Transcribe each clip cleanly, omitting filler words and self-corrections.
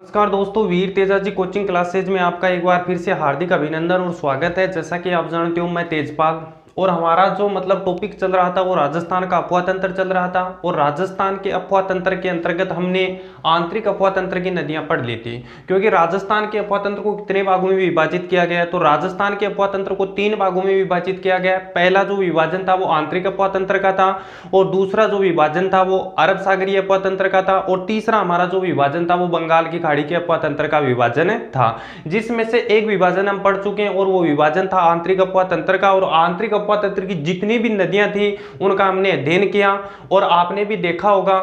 नमस्कार दोस्तों, वीर Teja ji coaching classes में आपका एक बार फिर से हार्दिक अभिनंदन और स्वागत है। जैसा कि आप जानते हो, मैं तेजपाल और हमारा जो टॉपिक चल रहा था वो राजस्थान का अफवाह तंत्र चल रहा था। और राजस्थान के अफवाह तंत्र के अंतर्गत हमने आंतरिक अफवाह तंत्र की नदियां पढ़ ली थी, क्योंकि राजस्थान के अफवाह तंत्र को कितने भागों में विभाजित किया गया है। तो राजस्थान के अफवाह तंत्र को 3 भागों में विभाजित किया गया है। पहला जो विभाजन था वो आंतरिक अफवाह तंत्र का था, और दूसरा जो विभाजन था वो अरब सागरीय अफवाह तंत्र का था, और तीसरा हमारा जो विभाजन था वो बंगाल की खाड़ी के अफवाह तंत्र का विभाजन था, जिसमें से एक विभाजन हम पढ़ चुके हैं और वो विभाजन था आंतरिक अफवाह तंत्र का। और आंतरिक अफवाह तंत्र की जितनी भी नदियां थी उनका हमने अध्ययन किया, और आपने भी देखा होगा।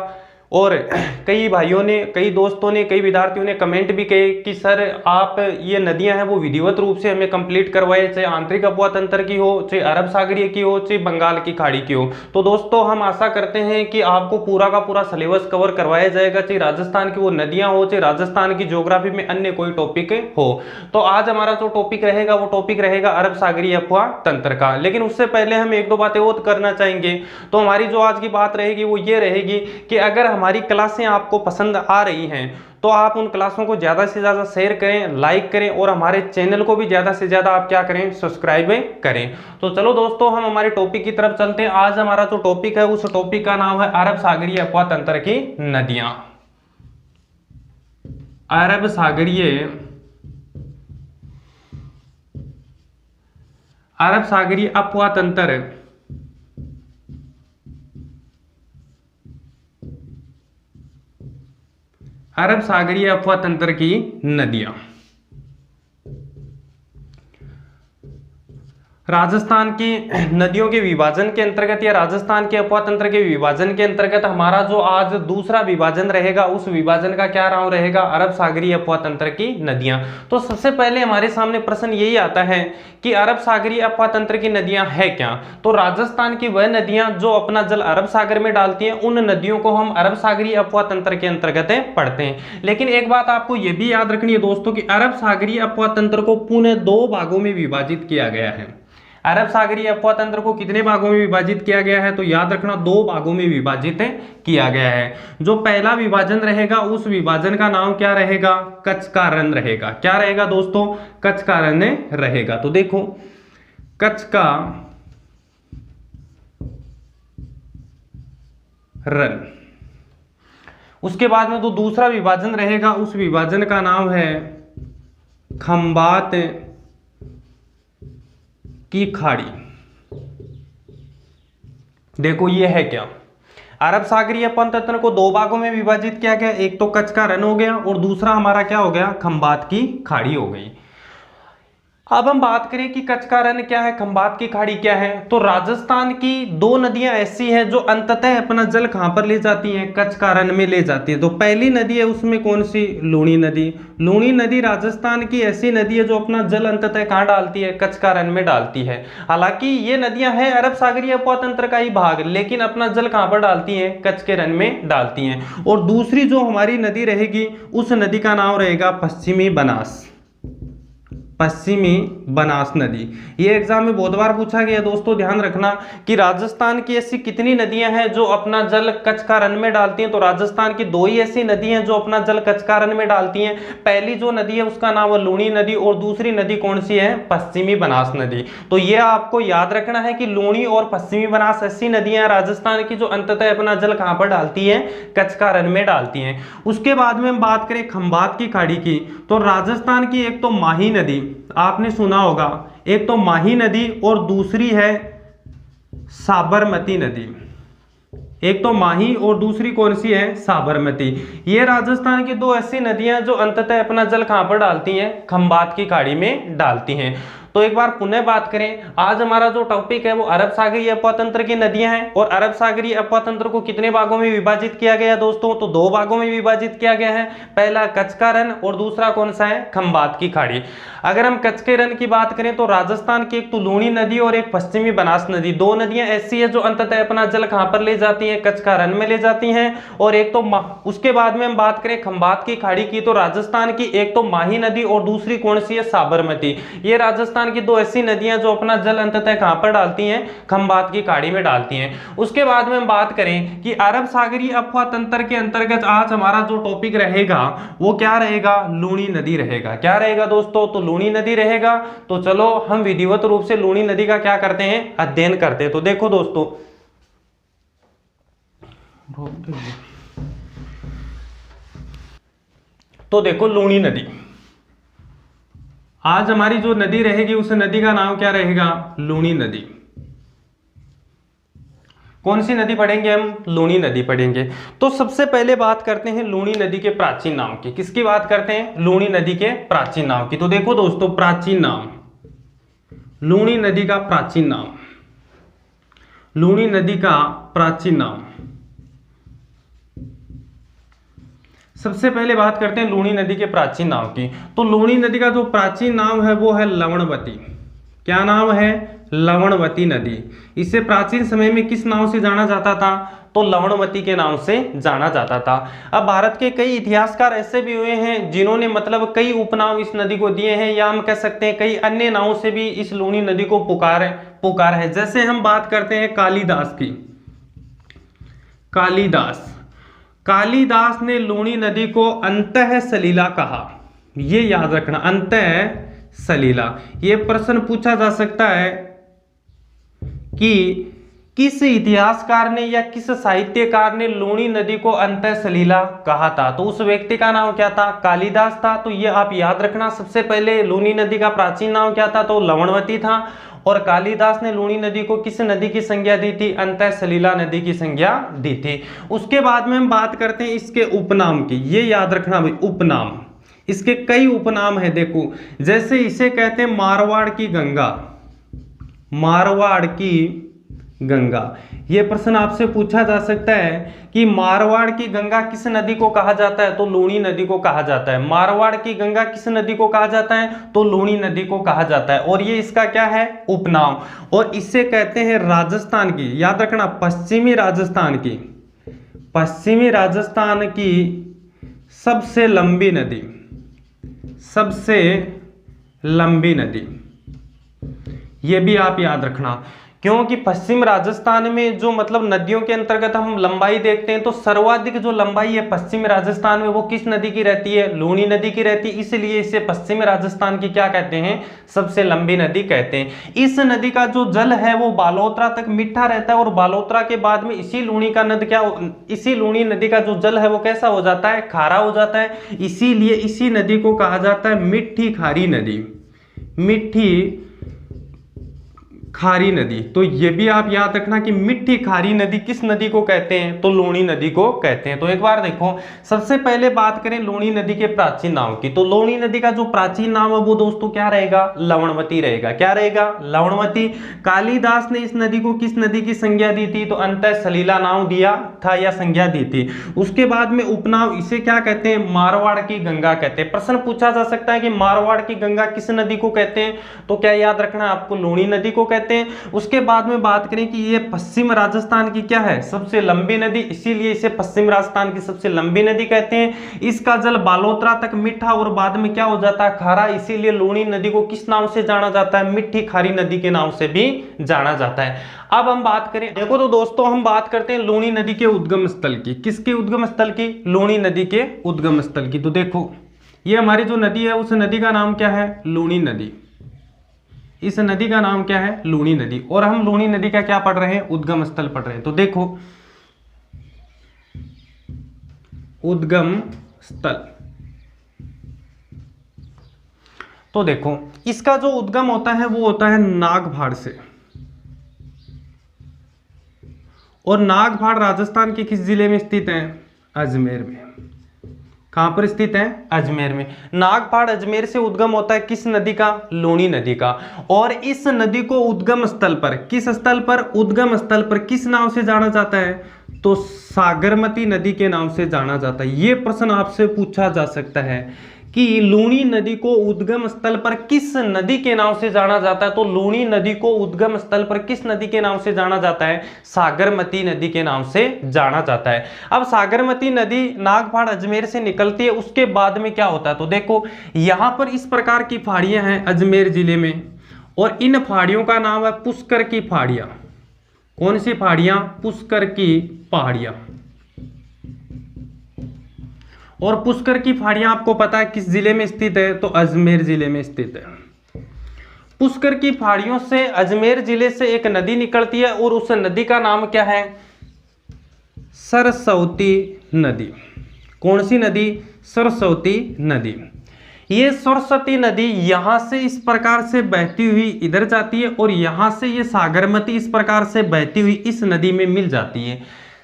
और कई भाइयों ने, कई दोस्तों ने, कई विद्यार्थियों ने कमेंट भी किए कि सर आप ये नदियां हैं वो विधिवत रूप से हमें कंप्लीट करवाए, चाहे आंतरिक अफवाह तंत्र की हो, चाहे अरब सागरीय की हो, चाहे बंगाल की खाड़ी की हो। तो दोस्तों हम आशा करते हैं कि आपको पूरा का पूरा सिलेबस कवर करवाया जाएगा, चाहे राजस्थान की वो नदियां हो, चाहे राजस्थान की ज्योग्राफी में अन्य कोई टॉपिक हो। तो आज हमारा जो टॉपिक रहेगा वो टॉपिक रहेगा अरब सागरीय अफवाह तंत्र का। लेकिन उससे पहले हम एक दो बातें और करना चाहेंगे। तो हमारी जो आज की बात रहेगी वो ये रहेगी कि अगर हमारी क्लासें आपको पसंद आ रही हैं तो आप उन क्लासों को ज्यादा से ज्यादा शेयर करें, लाइक करें, और हमारे चैनल को भी ज्यादा से ज्यादा आप क्या करें, सब्सक्राइब करें। तो चलो दोस्तों हम हमारे टॉपिक की तरफ चलते हैं। आज हमारा जो टॉपिक है उस टॉपिक का नाम है अरब सागरीय अफवाह तंत्र की नदियां। अरब सागरीय अफवाह तंत्र अरब सागरीय अफवाह तंत्र की नदियां। राजस्थान की नदियों के विभाजन के अंतर्गत या राजस्थान के अफवाह तंत्र के विभाजन के अंतर्गत हमारा जो आज दूसरा विभाजन रहेगा उस विभाजन का क्या नाम रहेगा, अरब सागरीय अफवाह तंत्र की नदियां। तो सबसे पहले हमारे सामने प्रश्न यही आता है कि अरब सागरीय अफवाह तंत्र की नदियां है क्या। तो राजस्थान की वह नदियां जो अपना जल अरब सागर में डालती हैं उन नदियों को हम अरब सागरीय अफवाह तंत्र के अंतर्गत पढ़ते हैं। लेकिन एक बात आपको यह भी याद रखनी है दोस्तों कि अरब सागरीय अफवाह तंत्र को पुनः 2 भागों में विभाजित किया गया है। अरब सागरीय अफवाह तंत्र को कितने भागों में विभाजित किया गया है, तो याद रखना 2 भागों में विभाजित किया गया है। जो पहला विभाजन रहेगा उस विभाजन का नाम क्या रहेगा, कच्छ का रण रहेगा। क्या रहेगा दोस्तों, कच्छ का रण रहेगा। तो देखो कच्छ का रण। उसके बाद में जो दूसरा विभाजन रहेगा उस विभाजन का नाम है खंबात की खाड़ी। देखो ये है क्या, अरब सागरीय अफवाह तंत्र को 2 भागों में विभाजित किया गया। एक तो कच्छ का रण हो गया और दूसरा हमारा क्या हो गया, खंबात की खाड़ी हो गई। अब हम बात करें कि कच्छ का रण क्या है, खंबात की खाड़ी क्या है। तो राजस्थान की 2 नदियां ऐसी हैं जो अंततः अपना जल कहां पर ले जाती हैं, कच्छ का रण में ले जाती है। तो पहली नदी है उसमें कौन सी, लूणी नदी। लूणी नदी राजस्थान की ऐसी नदी है जो अपना जल अंततः कहां डालती है, कच्छ का रण में डालती है। हालांकि ये नदियां हैं अरब सागरीय अफवाह तंत्र का ही भाग, लेकिन अपना जल कहां पर डालती हैं, कच्छ के रण में डालती हैं। और दूसरी जो हमारी नदी रहेगी उस नदी का नाम रहेगा पश्चिमी बनास। पश्चिमी बनास नदी। ये एग्जाम में बहुत बार पूछा गया दोस्तों, ध्यान रखना कि राजस्थान की ऐसी कितनी नदियां हैं जो अपना जल कच्छ का रण में डालती हैं। तो राजस्थान की 2 ही ऐसी नदी हैं जो अपना जल कच्छ का रण में डालती हैं। पहली जो नदी है उसका नाम है लूणी नदी, और दूसरी नदी कौन सी है, पश्चिमी बनास नदी। तो ये आपको याद रखना है कि लूणी और पश्चिमी बनास ऐसी नदियां हैं राजस्थान की जो अंततः अपना जल कहां पर डालती है, कच्छ का रण में डालती हैं। उसके बाद में हम बात करें खंबात की खाड़ी की, तो राजस्थान की एक तो माही नदी आपने सुना होगा, एक तो माही नदी और दूसरी है साबरमती नदी। एक तो माही और दूसरी कौन सी है, साबरमती। ये राजस्थान की 2 ऐसी नदियां जो अंततः अपना जल कहां पर डालती हैं, खंबात की खाड़ी में डालती हैं। तो एक बार पुनः बात करें, आज हमारा जो टॉपिक है वो अरब सागरीय अफवाह तंत्र की नदियां हैं। और अरब सागरीय अफवाह तंत्र को कितने भागों में विभाजित किया गया दोस्तों, तो 2 भागों में विभाजित किया गया है। पहला कच्छ का रण और दूसरा कौन सा है, खंबात की खाड़ी। अगर हम कच्छ के रण की बात करें तो राजस्थान की एक तो लूणी नदी और एक पश्चिमी बनास नदी, 2 नदियां ऐसी है जो अंततः अपना जल कहां पर ले जाती है, कच्छ का रण में ले जाती हैं। और एक तो उसके बाद में हम बात करें खंबात की खाड़ी की, तो राजस्थान की एक तो माही नदी और दूसरी कौन सी है, साबरमती। ये राजस्थान राजस्थान की दो ऐसी नदियां जो अपना जल अंततः कहां पर डालती हैं, खंबात की खाड़ी में डालती हैं। उसके बाद में हम बात करें कि अरब सागरीय अफवाह तंत्र के अंतर्गत आज हमारा जो टॉपिक रहेगा वो क्या रहेगा, लूणी नदी रहेगा। क्या रहेगा दोस्तों, तो लूणी नदी रहेगा। तो चलो हम विधिवत रूप से लूणी नदी का क्या करते हैं, अध्ययन करते हैं। तो देखो दोस्तों, तो देखो लूणी नदी, आज हमारी जो नदी रहेगी उस नदी का नाम क्या रहेगा, लूणी नदी। कौन सी नदी पढ़ेंगे हम, लूणी नदी पढ़ेंगे। तो सबसे पहले बात करते हैं लूणी नदी के प्राचीन नाम की। किसकी बात करते हैं, लूणी नदी के प्राचीन नाम की। तो देखो दोस्तों, प्राचीन नाम, लूणी नदी का प्राचीन नाम, लूणी नदी का प्राचीन नाम। सबसे पहले बात करते हैं लूणी नदी के प्राचीन नाम की। तो लूणी नदी का जो प्राचीन नाम है वो है लवणवती। क्या नाम है, लवणवती नदी। इसे प्राचीन समय में किस नाम से जाना जाता था, तो लवणवती के नाम से जाना जाता था। अब भारत के कई इतिहासकार ऐसे भी हुए हैं जिन्होंने मतलब कई उपनाम इस नदी को दिए हैं, या हम कह सकते हैं कई अन्य नामों से भी इस लूणी नदी को पुकार है। जैसे हम बात करते हैं कालिदास की, कालिदास ने लूणी नदी को अंतः सलीला कहा। ये याद रखना, अंतः सलीला। ये प्रश्न पूछा जा सकता है कि किस इतिहासकार ने या किस साहित्यकार ने लूणी नदी को अंतः सलीला कहा था। तो उस व्यक्ति का नाम क्या था, कालिदास था। तो ये आप याद रखना। सबसे पहले लूणी नदी का प्राचीन नाम क्या था, तो लवणवती था। और कालिदास ने लूणी नदी को किस नदी की संज्ञा दी थी, अंतः सलीला नदी की संज्ञा दी थी। उसके बाद में हम बात करते हैं इसके उपनाम की। ये याद रखना भाई, उपनाम, इसके कई उपनाम है। देखो, जैसे इसे कहते हैं मारवाड़ की गंगा, मारवाड़ की गंगा। यह प्रश्न आपसे पूछा जा सकता है कि मारवाड़ की गंगा किस नदी को कहा जाता है, तो लूणी नदी को कहा जाता है। मारवाड़ की गंगा किस नदी को कहा जाता है, तो लूणी नदी को कहा जाता है। और ये इसका क्या है, उपनाम। और इसे कहते हैं राजस्थान की, याद रखना, पश्चिमी राजस्थान की, पश्चिमी राजस्थान की सबसे लंबी नदी, सबसे लंबी नदी। ये भी आप याद रखना, क्योंकि पश्चिम राजस्थान में जो मतलब नदियों के अंतर्गत हम लंबाई देखते हैं तो सर्वाधिक जो लंबाई है पश्चिम राजस्थान में वो किस नदी की रहती है, लूणी नदी की रहती है। इसलिए इसे पश्चिम राजस्थान की क्या कहते हैं, सबसे लंबी नदी कहते हैं। इस नदी का जो जल है वो बालोतरा तक मीठा रहता है और बालोतरा के बाद में इसी लूणी का नद क्या, इसी लूणी नदी का जो जल है वो कैसा हो जाता है, खारा हो जाता है। इसीलिए इसी नदी को कहा जाता है मिट्टी खारी नदी, मिट्टी खारी नदी। तो ये भी आप याद रखना कि मिट्टी खारी नदी किस नदी को कहते हैं, तो लूणी नदी को कहते हैं। तो एक बार देखो, सबसे पहले बात करें लूणी नदी के प्राचीन नाम की। तो लूणी नदी का जो प्राचीन नाम है वो दोस्तों क्या रहेगा, लवणवती रहेगा। क्या रहेगा, लवणवती। कालिदास ने इस नदी को किस नदी की संज्ञा दी थी, तो अंतः सलीला नाम दिया था या संज्ञा दी थी। उसके बाद में उपनाम, इसे क्या कहते हैं, मारवाड़ की गंगा कहते हैं। प्रश्न पूछा जा सकता है कि मारवाड़ की गंगा किस नदी को कहते हैं, तो क्या याद रखना आपको, लूणी नदी को कहते हैं। उसके बाद में बात करें कि ये पश्चिम राजस्थान की क्या है, सबसे लंबी नदी, इसीलिए इसे पश्चिम राजस्थान की सबसे लंबी नदी कहते हैं। इसका जल बालोतरा तक मीठा और बाद में क्या हो जाता है, खारा, इसीलिए लूणी नदी को किस नाम से जाना जाता है, मिट्टी खारी नदी के नाम से भी जाना जाता है। अब हम बात करें, देखो तो दोस्तों हम बात करते हैं लूणी नदी के उद्गम स्थल की। किसके उद्गम स्थल की, लूणी नदी के उद्गम स्थल की। तो देखो, ये हमारी जो नदी है उस नदी का नाम क्या है, लूणी नदी। इस नदी का नाम क्या है, लूणी नदी। और हम लूणी नदी का क्या पढ़ रहे हैं, उद्गम स्थल पढ़ रहे हैं। तो देखो, उद्गम स्थल, तो देखो इसका जो उद्गम होता है वो होता है नागभाड़ से। और नागभाड़ राजस्थान के किस जिले में स्थित है, अजमेर में। कहां पर स्थित है, अजमेर में। नागपाड़ अजमेर से उद्गम होता है किस नदी का, लूणी नदी का। और इस नदी को उद्गम स्थल पर, किस स्थल पर, उद्गम स्थल पर किस नाम से जाना जाता है, तो सागरमती नदी के नाम से जाना जाता है। यह प्रश्न आपसे पूछा जा सकता है कि लूणी नदी को उद्गम स्थल पर किस नदी के नाम से जाना जाता है, तो लूणी नदी को उद्गम स्थल पर किस नदी के नाम से जाना जाता है, सागरमती नदी के नाम से जाना जाता है। अब सागरमती नदी नागपाड़ अजमेर से निकलती है, उसके बाद में क्या होता है, तो देखो यहां पर इस प्रकार की पहाड़ियां हैं अजमेर जिले में। और इन पहाड़ियों का नाम है पुष्कर की पहाड़ियां। कौन सी पहाड़ियां? पुष्कर की पहाड़ियां। और पुष्कर की पहाड़ियां आपको पता है किस जिले में स्थित है? तो अजमेर जिले में स्थित है। पुष्कर की पहाड़ियों से अजमेर जिले से एक नदी निकलती है और उस नदी का नाम क्या है? सरस्वती नदी। कौन सी नदी? सरस्वती नदी। ये सरस्वती नदी यहां से इस प्रकार से बहती हुई इधर जाती है और यहां से ये सागरमती इस प्रकार से बहती हुई इस नदी में मिल जाती है।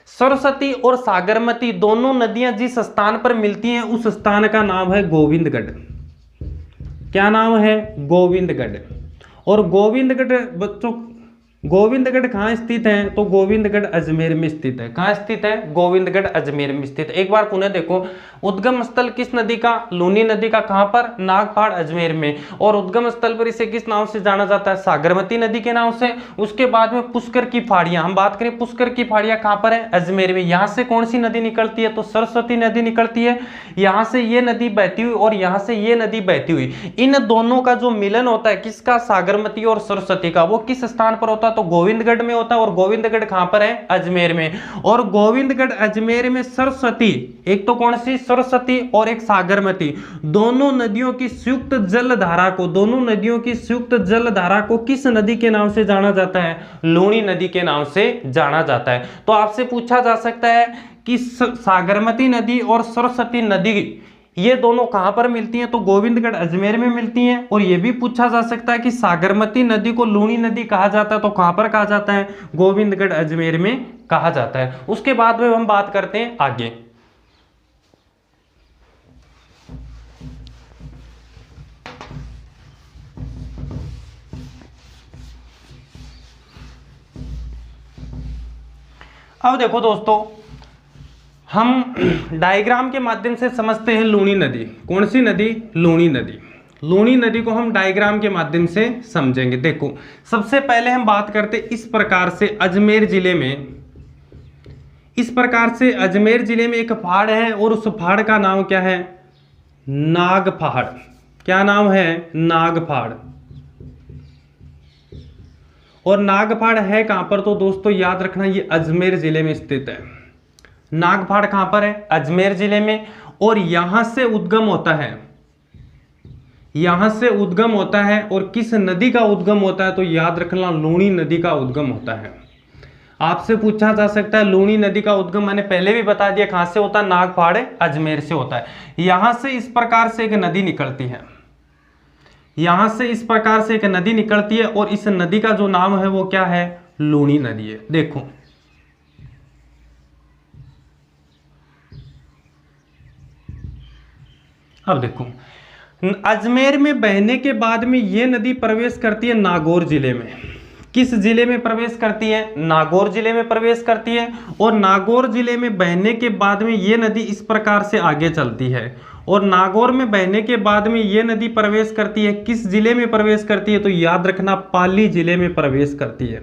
सरस्वती और सागरमती दोनों नदियां जिस स्थान पर मिलती हैं उस स्थान का नाम है गोविंदगढ़। क्या नाम है? गोविंदगढ़। और गोविंदगढ़ बच्चों, गोविंदगढ़ कहाँ स्थित है? तो गोविंदगढ़ अजमेर में स्थित है। कहाँ स्थित है? गोविंदगढ़ अजमेर में स्थित है। एक बार पुनः देखो, उद्गम स्थल किस नदी का? लूनी नदी का। कहाँ पर? नागपाड़ अजमेर में। और उद्गम स्थल पर इसे किस नाम से जाना जाता है? सागरमती नदी के नाम से। उसके बाद में पुष्कर की पहाड़ियां, हम बात करें पुष्कर की पहाड़ियां कहाँ पर है? अजमेर में। यहाँ से कौन सी नदी निकलती है? तो सरस्वती नदी निकलती है। यहाँ से ये नदी बहती हुई और यहाँ से ये नदी बहती हुई, इन दोनों का जो मिलन होता है किसका? सागरमती और सरस्वती का, वो किस स्थान पर होता है? तो गोविंदगढ़ में होता है। और गोविंदगढ़ कहां पर है? अजमेर में। और गोविंदगढ़ अजमेर में सरस्वती, एक तो कौन सी? सरस्वती और एक सागरमती, दोनों नदियों की संयुक्त जल धारा को, दोनों नदियों की संयुक्त जल धारा को किस नदी के नाम से जाना जाता है? लूनी नदी के नाम से जाना जाता है। तो आपसे पूछा जा सकता है कि सागरमती नदी और सरस्वती नदी ये दोनों कहां पर मिलती हैं? तो गोविंदगढ़ अजमेर में मिलती हैं। और ये भी पूछा जा सकता है कि सागरमती नदी को लूनी नदी कहा जाता है तो कहां पर कहा जाता है? गोविंदगढ़ अजमेर में कहा जाता है। उसके बाद में हम बात करते हैं आगे। अब देखो दोस्तों, हम डायग्राम के माध्यम से समझते हैं लूनी नदी। कौन सी नदी? लूनी नदी। लूनी नदी को हम डायग्राम के माध्यम से समझेंगे। देखो, सबसे पहले हम बात करते इस प्रकार से अजमेर जिले में, इस प्रकार से अजमेर जिले में एक पहाड़ है और उस पहाड़ का नाम क्या है? नाग पहाड़। क्या नाम है? नाग पहाड़। और नाग पहाड़ है कहां पर? तो दोस्तों याद रखना, ये अजमेर जिले में स्थित है। नागपहाड़ कहां पर है? अजमेर जिले में। और यहां से उद्गम होता है, यहां से उद्गम होता है। और किस नदी का उद्गम होता है? तो याद रखना, लूनी नदी का उद्गम होता है। आपसे पूछा जा सकता है लूनी नदी का उद्गम, मैंने पहले भी बता दिया कहां से होता है? नागपहाड़ अजमेर से होता है। यहां से इस प्रकार से एक नदी निकलती है, यहां से इस प्रकार से एक नदी निकलती है और इस नदी का जो नाम है वो क्या है? लूनी नदी है। देखो, अब देखो, अजमेर में बहने के बाद में ये नदी प्रवेश करती है नागौर जिले में। किस जिले में प्रवेश करती है? नागौर जिले में प्रवेश करती है। और नागौर जिले में बहने के बाद में ये नदी इस प्रकार से आगे चलती है। और नागौर में बहने के बाद में ये नदी प्रवेश करती है, किस जिले में प्रवेश करती है? तो याद रखना, पाली जिले में प्रवेश करती है।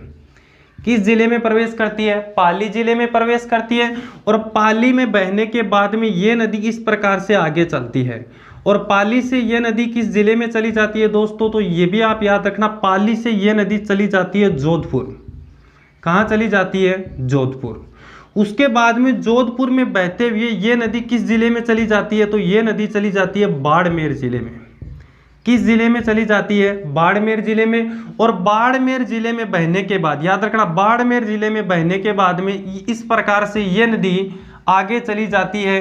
किस जिले में प्रवेश करती है? पाली जिले में प्रवेश करती है। और पाली में बहने के बाद में ये नदी इस प्रकार से आगे चलती है। और पाली से ये नदी किस जिले में चली जाती है दोस्तों? तो ये भी आप याद रखना, पाली से ये नदी चली जाती है जोधपुर। कहाँ चली जाती है? जोधपुर। उसके बाद में जोधपुर में बहते हुए ये नदी किस जिले में चली जाती है? तो ये नदी चली जाती है बाड़मेर जिले में। किस जिले में चली जाती है? बाड़मेर जिले में। और बाड़मेर जिले में बहने के बाद, याद रखना, बाड़मेर जिले में बहने के बाद में इस प्रकार से ये नदी आगे चली जाती है।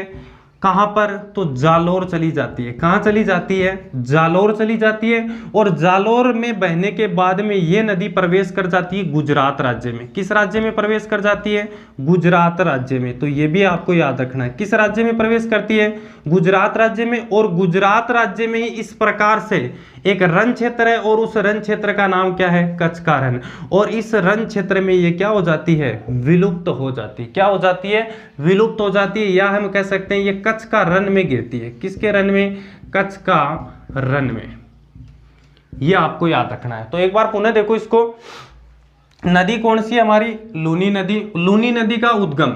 कहां पर? तो जालोर चली जाती है। कहां चली जाती है? जालोर चली जाती है। और जालोर में बहने के बाद में ये नदी प्रवेश कर जाती है गुजरात राज्य में। किस राज्य में प्रवेश कर जाती है? गुजरात राज्य में। तो ये भी आपको याद रखना है, किस राज्य में प्रवेश करती है? गुजरात राज्य में। और गुजरात राज्य में ही इस प्रकार से एक रण क्षेत्र है और उस रण क्षेत्र का नाम क्या है? कच्छ का रण। और इस रण क्षेत्र में ये क्या हो जाती है? विलुप्त हो जाती है। क्या हो जाती है? विलुप्त हो जाती है, या हम कह सकते हैं ये कच्छ का रण में गिरती है। किसके रण में? कच्छ का रण में। ये आपको याद रखना है। तो एक बार पुनः देखो इसको, नदी कौन सी है हमारी? लूनी नदी। लूनी नदी का उद्गम,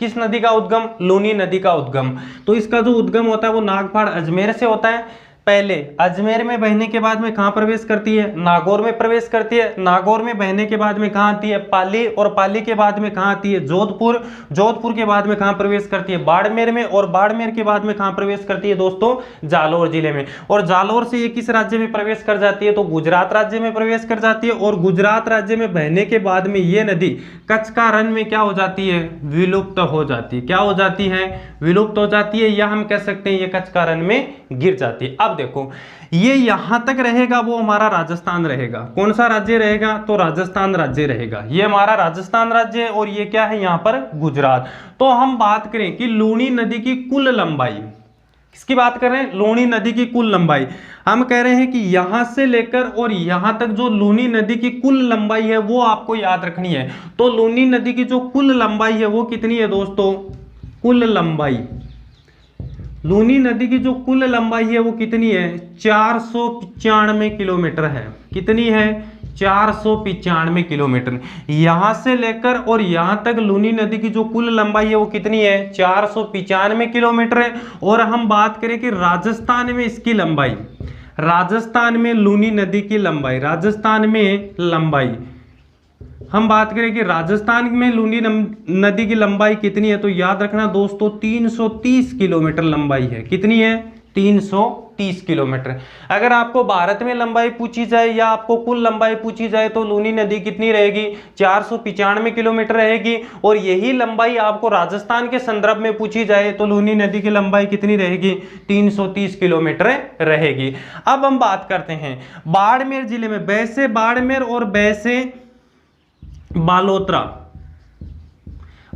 किस नदी का उद्गम? लूनी नदी का उद्गम। तो इसका जो उद्गम होता है वो नागपहाड़ अजमेर से होता है। पहले अजमेर में बहने के बाद में कहाँ प्रवेश करती है, नागौर में प्रवेश करती है। नागौर में बहने के बाद में कहाँ आती है, पाली, और पाली के बाद में कहाँ आती है, जोधपुर। जोधपुर के बाद में कहाँ प्रवेश करती है, बाड़मेर में, और बाड़मेर के बाद में कहाँ प्रवेश करती है दोस्तों, जालोर जिले में। और जालोर से ये किस राज्य में प्रवेश कर जाती है, तो गुजरात राज्य में प्रवेश कर जाती है। और गुजरात राज्य में बहने के बाद में ये नदी कच्छ का रण में क्या हो जाती है, विलुप्त हो जाती है। क्या हो जाती है, विलुप्त हो जाती है, या हम कह सकते हैं ये कच्छ का रण में गिर जाती है। अब देखो ये यहां तक रहेगा, वो हमारा राजस्थान रहेगा। कौन सा राज्य रहेगा, तो राजस्थान राज्य रहेगा। ये हमारा राजस्थान राज्य है, और ये क्या है यहां पर, गुजरात। तो हम बात करें कि लूनी नदी की कुल लंबाई, किसकी बात कर रहे हैं, लूनी नदी की कुल लंबाई। हम कह रहे हैं कि यहां से लेकर और यहां तक जो लूनी नदी की कुल लंबाई है वो आपको याद रखनी है। तो लूनी नदी की जो कुल लंबाई है वो कितनी है दोस्तों, कुल लंबाई, लूनी नदी की जो कुल लंबाई है वो कितनी है, 495 किलोमीटर है। कितनी है, 495 किलोमीटर। यहां से लेकर और यहां तक लूनी नदी की जो कुल लंबाई है वो कितनी है, 495 किलोमीटर है। और हम बात करें कि राजस्थान में इसकी लंबाई, राजस्थान में लूनी नदी की लंबाई, राजस्थान में लंबाई, हम बात करें कि राजस्थान में लूनी नदी की लंबाई कितनी है, तो याद रखना दोस्तों 330 किलोमीटर लंबाई है। कितनी है, 330 किलोमीटर। अगर आपको भारत में लंबाई पूछी जाए या आपको कुल लंबाई पूछी जाए तो लूनी नदी कितनी रहेगी, 495 किलोमीटर रहेगी। और यही लंबाई आपको राजस्थान के संदर्भ में पूछी जाए तो लूनी नदी की लंबाई कितनी रहेगी, 330 किलोमीटर रहेगी। अब हम बात करते हैं बाड़मेर जिले में, वैसे बाड़मेर और वैसे बालोतरा।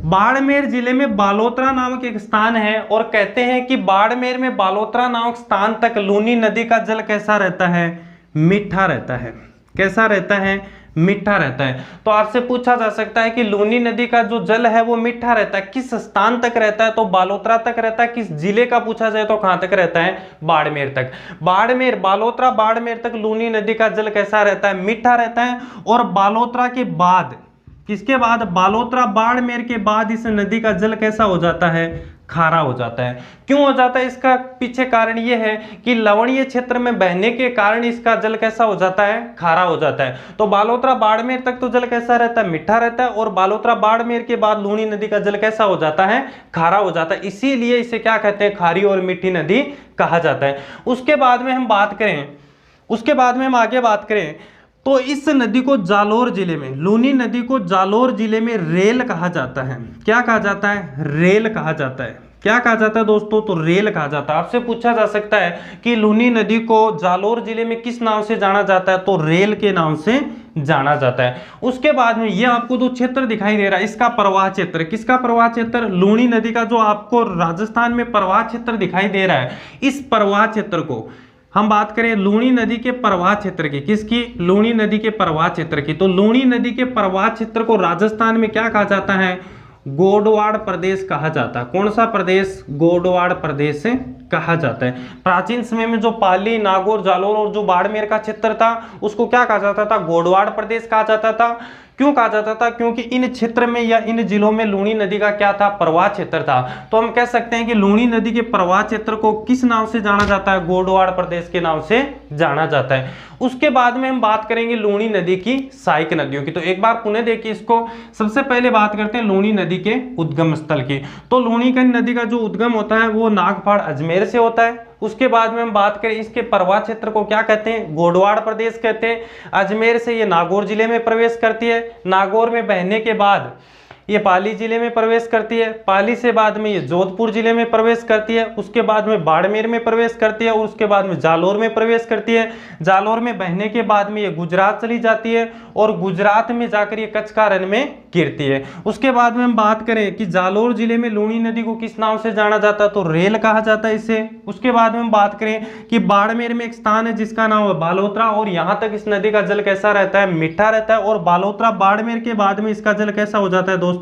बाड़मेर जिले में बालोतरा नामक एक स्थान है, और कहते हैं कि बाड़मेर में बालोतरा नामक स्थान तक लूनी नदी का जल कैसा रहता है, मीठा रहता है। कैसा रहता है, मीठा रहता है। तो आपसे पूछा जा सकता है कि लूनी नदी का जो जल है वो मीठा रहता है, किस स्थान तक रहता है, तो बालोतरा तक रहता है। किस जिले का पूछा जाए तो कहां तक रहता है, बाड़मेर तक। बाड़मेर, बालोतरा बाड़मेर तक लूनी नदी का जल कैसा रहता है, मीठा रहता है। और बालोतरा के बाद, किसके बाद, बालोतरा बाड़मेर के बाद इस नदी का जल कैसा हो जाता है, खारा हो जाता है। क्यों हो जाता है, इसका पीछे कारण यह है कि लवणीय क्षेत्र में बहने के कारण इसका जल कैसा हो जाता है, खारा हो जाता है। तो बालोतरा बाड़मेर तक तो जल कैसा रहता है, मीठा रहता है। और बालोतरा बाड़मेर के बाद लूनी नदी का जल कैसा हो जाता है, खारा हो जाता है। इसीलिए इसे क्या कहते हैं, खारी और मीठी नदी कहा जाता है। उसके बाद में हम बात करें, उसके बाद में हम आगे बात करें तो इस नदी को जालोर जिले में, लूनी नदी को जालोर जिले में रेल कहा जाता है। क्या कहा जाता है, रेल कहा जाता है। क्या कहा जाता है दोस्तों, तो रेल कहा जाता है। आपसे पूछा जा सकता है कि लूनी नदी को जालोर जिले में किस नाम से जाना जाता है, तो रेल के नाम से जाना जाता है। उसके बाद में ये आपको जो क्षेत्र दिखाई दे रहा है इसका प्रवाह क्षेत्र, किसका प्रवाह क्षेत्र, लूनी नदी का जो आपको राजस्थान में प्रवाह क्षेत्र दिखाई दे रहा है, इस प्रवाह क्षेत्र को हम बात करें लूनी नदी के प्रवाह क्षेत्र की, किसकी, लूनी नदी के प्रवाह क्षेत्र की। तो लूनी नदी के प्रवाह क्षेत्र को राजस्थान में क्या कहा जाता है, गोडवाड़ प्रदेश कहा जाता है। कौन सा प्रदेश, गोडवाड़ प्रदेश से कहा जाता है। प्राचीन समय में जो पाली, नागौर, जालोर और जो बाड़मेर का क्षेत्र था उसको क्या कहा जाता था, गोडवाड़ प्रदेश कहा जाता था। क्यों कहा जाता था, क्योंकि इन क्षेत्र में या इन जिलों में लूनी नदी का क्या था, प्रवाह क्षेत्र था। तो हम कह सकते हैं कि लूनी नदी के प्रवाह क्षेत्र को किस नाम से जाना जाता है, गोडवाड़ प्रदेश के नाम से जाना जाता है। उसके बाद में हम बात करेंगे लूनी नदी की सहायक नदियों की। तो एक बार पुनः देखिए इसको, सबसे पहले बात करते हैं लूनी नदी के उद्गम स्थल की। तो लूनी नदी का जो उद्गम होता है वो नागपाड़ अजमेर से होता है। उसके बाद में हम बात करें इसके प्रवाह क्षेत्र को क्या कहते हैं, गोडवाड़ प्रदेश कहते हैं। अजमेर से ये नागौर जिले में प्रवेश करती है। नागौर में बहने के बाद ये पाली जिले में प्रवेश करती है। पाली से बाद में ये जोधपुर जिले में प्रवेश करती है। उसके बाद में बाड़मेर में प्रवेश करती है और उसके बाद में जालोर में प्रवेश करती है। जालोर में बहने के बाद में ये गुजरात चली जाती है और गुजरात में जाकर ये कच्छ का रण में गिरती है। उसके बाद में हम बात करें कि जालोर जिले में लूनी नदी को किस नाम से जाना जाता है, तो रेल कहा जाता है इसे। उसके बाद में हम बात करें कि बाड़मेर में एक स्थान है जिसका नाम है बालोतरा और यहाँ तक इस नदी का जल कैसा रहता है, मीठा रहता है। और बालोतरा बाड़मेर के बाद में इसका जल कैसा हो जाता है दोस्तों,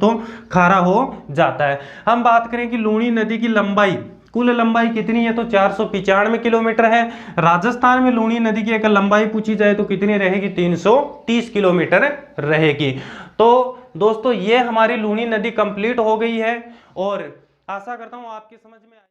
खारा हो जाता है। हम बात करें कि लूनी नदी की लंबाई, कुल लंबाई कितनी है, तो 495 किलोमीटर है। राजस्थान में लूनी नदी की अगर लंबाई पूछी जाए तो कितनी रहेगी, 330 किलोमीटर रहेगी। तो दोस्तों ये हमारी लूनी नदी कंप्लीट हो गई है और आशा करता हूं आपकी समझ में